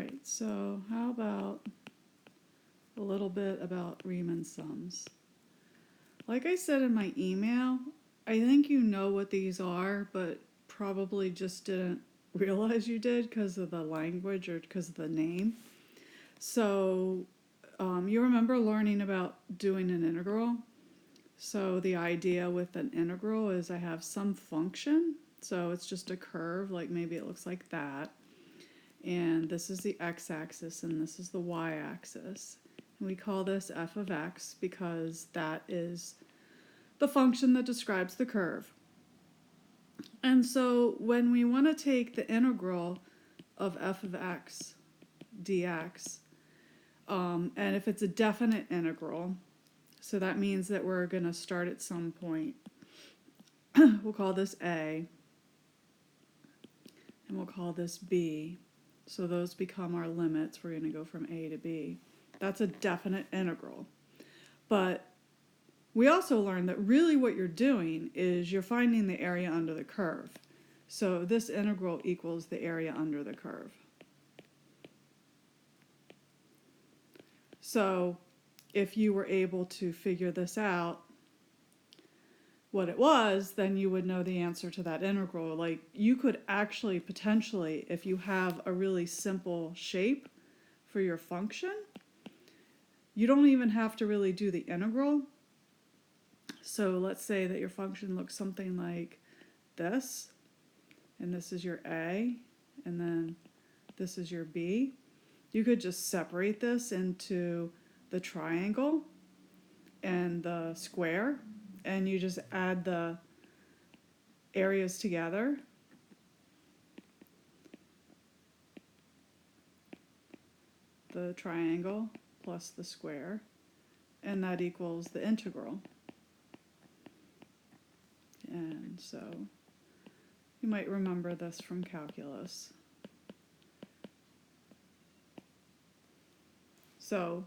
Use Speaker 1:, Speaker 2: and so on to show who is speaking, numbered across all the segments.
Speaker 1: right, so how about a little bit about Riemann sums? Like I said in my email, I think you know what these are, but probably just didn't realize you did because of the language or because of the name. So you remember learning about doing an integral? So the idea with an integral is I have some function, so it's just a curve, like maybe it looks like that. And this is the x-axis and this is the y-axis. And we call this f of x because that is the function that describes the curve. And so when we want to take the integral of f of x dx, and if it's a definite integral, so that means that we're going to start at some point. We'll call this a, and we'll call this b. So those become our limits. We're going to go from a to b. That's a definite integral. But we also learned that really what you're doing is you're finding the area under the curve. So this integral equals the area under the curve. So if you were able to figure this out, what it was, then you would know the answer to that integral. Like you could actually potentially, if you have a really simple shape for your function, you don't even have to really do the integral. So let's say that your function looks something like this, and this is your a, and then this is your b. You could just separate this into the triangle and the square, and you just add the areas together. The triangle plus the square, and that equals the integral. And so you might remember this from calculus. So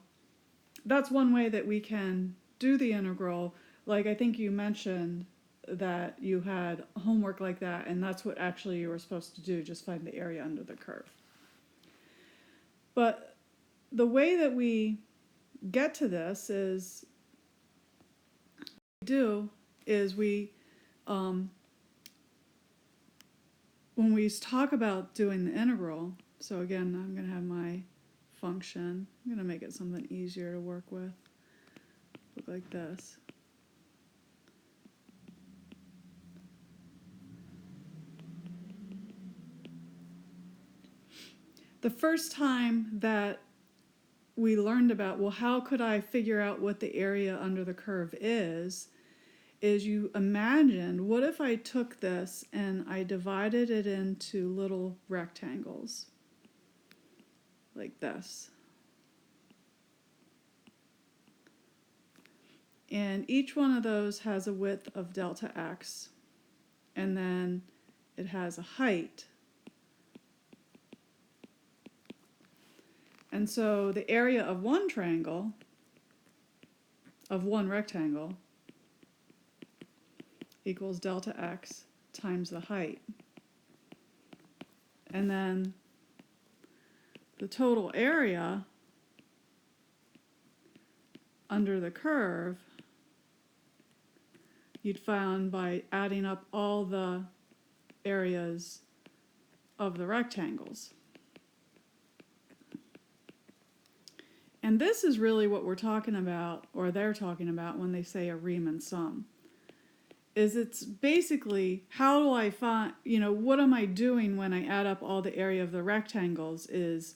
Speaker 1: that's one way that we can do the integral. Like I think you mentioned that you had homework like that, and that's what actually you were supposed to do, just find the area under the curve. But the way that we get to this is when we talk about doing the integral, so again, I'm going to have my function. I'm going to make it something easier to work with. Look like this. The first time that we learned about, well, how could I figure out what the area under the curve is you imagined, what if I took this and I divided it into little rectangles, like this. And each one of those has a width of delta x, and then it has a height. And so the area of one triangle, of one rectangle, equals delta x times the height. And then the total area under the curve you'd find by adding up all the areas of the rectangles. And this is really what we're talking about, or they're talking about when they say a Riemann sum. Is it's basically, how do I find, what am I doing when I add up all the area of the rectangles is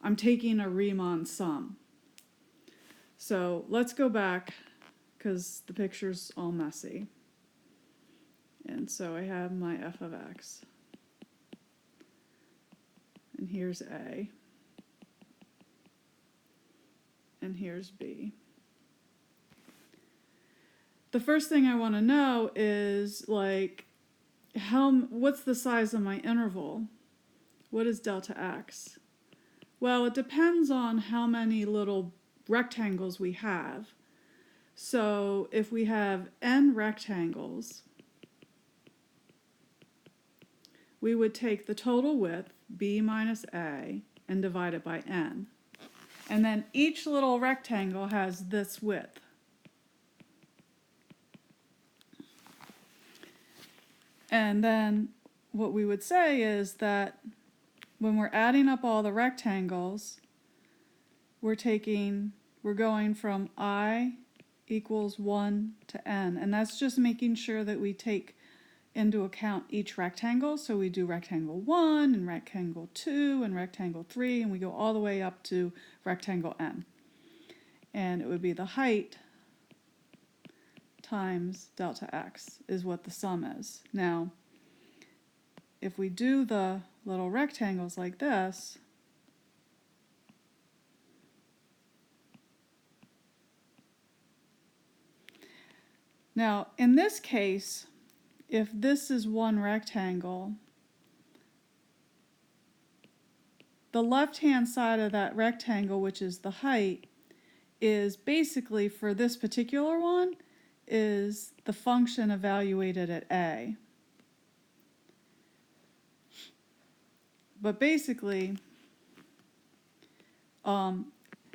Speaker 1: I'm taking a Riemann sum. So let's go back because the picture's all messy. And so I have my f of x. And here's a. And here's b. The first thing I want to know is what's the size of my interval? What is delta x? Well, it depends on how many little rectangles we have. So if we have n rectangles, we would take the total width, b minus a, and divide it by n. And then each little rectangle has this width. And then what we would say is that when we're adding up all the rectangles, we're going from I equals 1 to n. And that's just making sure that we take into account each rectangle. So we do rectangle 1 and rectangle 2 and rectangle 3, and we go all the way up to rectangle n. And it would be the height times delta x is what the sum is. Now, if we do the little rectangles like this, now in this case, if this is one rectangle, the left-hand side of that rectangle, which is the height, is basically, for this particular one, is the function evaluated at a. But basically, and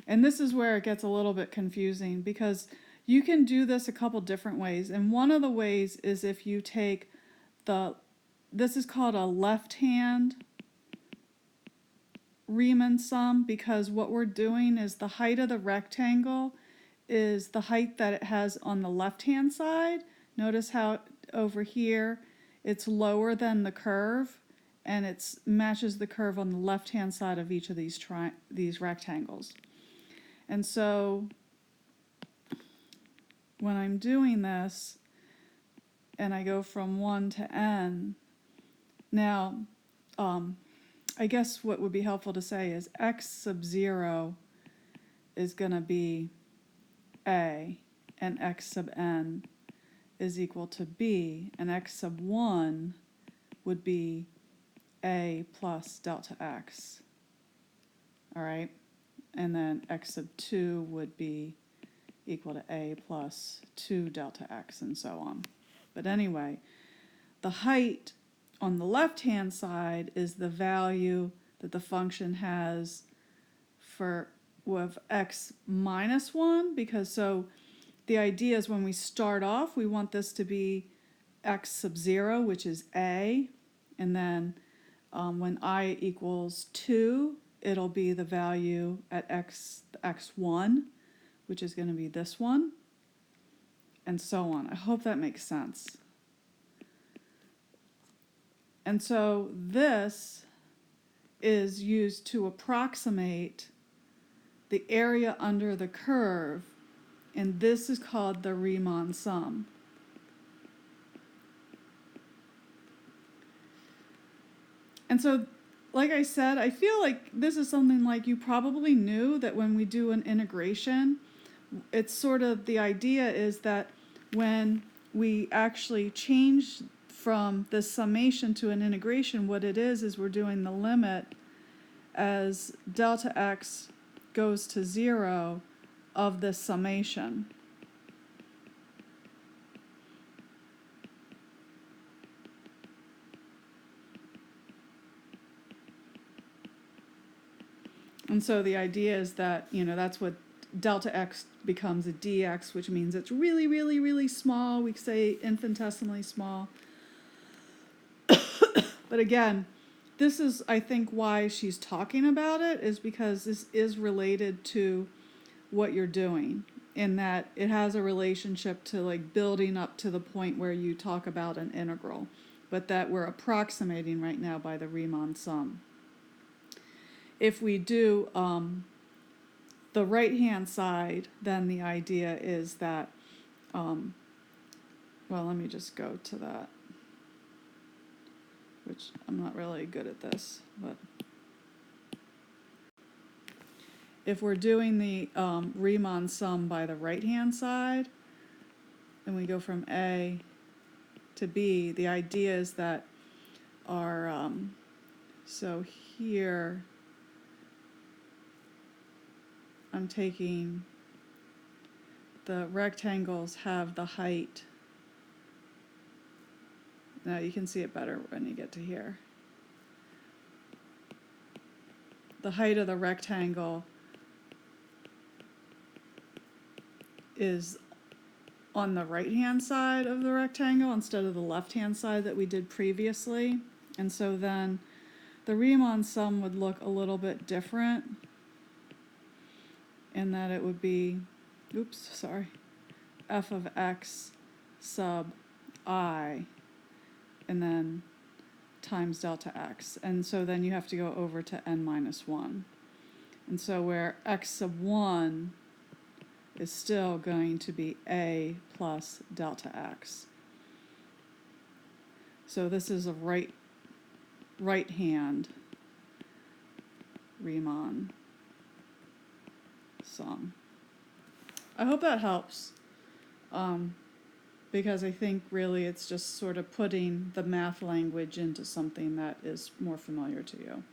Speaker 1: this is where it gets a little bit confusing, because you can do this a couple different ways. And one of the ways is if you take this is called a left-hand Riemann sum, because what we're doing is the height of the rectangle is the height that it has on the left-hand side. Notice how over here it's lower than the curve, and it matches the curve on the left-hand side of each of these rectangles. And so when I'm doing this, and I go from 1 to n, now, I guess what would be helpful to say is x sub 0 is going to be a, and x sub n is equal to b, and x sub 1 would be a plus delta x. All right, and then x sub 2 would be equal to a plus 2 delta x, and so on. But anyway, the height on the left-hand side is the value that the function has with x minus 1, because so the idea is when we start off, we want this to be x sub 0, which is a, and then when I equals 2, it'll be the value at x1, which is going to be this one, and so on. I hope that makes sense. And so this is used to approximate the area under the curve, and this is called the Riemann sum. And so, like I said, I feel like this is something like you probably knew that when we do an integration, it's sort of the idea is that when we actually change from the summation to an integration, what it is we're doing the limit as delta x goes to 0 of this summation. And so the idea is that, that's what delta x becomes a dx, which means it's really, really, really small. We say infinitesimally small. But again, this is, I think, why she's talking about it, is because this is related to what you're doing, in that it has a relationship to like building up to the point where you talk about an integral, but that we're approximating right now by the Riemann sum. If we do the right-hand side, then the idea is that, well, let me just go to that, which I'm not really good at this, but if we're doing the Riemann sum by the right-hand side, and we go from A to B, the idea is that our, so here, I'm taking the rectangles have the height. Now you can see it better when you get to here. the height of the rectangle is on the right-hand side of the rectangle instead of the left-hand side that we did previously. And so then the Riemann sum would look a little bit different in that it would be, f of x sub I, and then times delta x. And so then you have to go over to n minus 1. And so where x sub 1 is still going to be a plus delta x. So this is a right-hand Riemann sum. I hope that helps, because I think really it's just sort of putting the math language into something that is more familiar to you.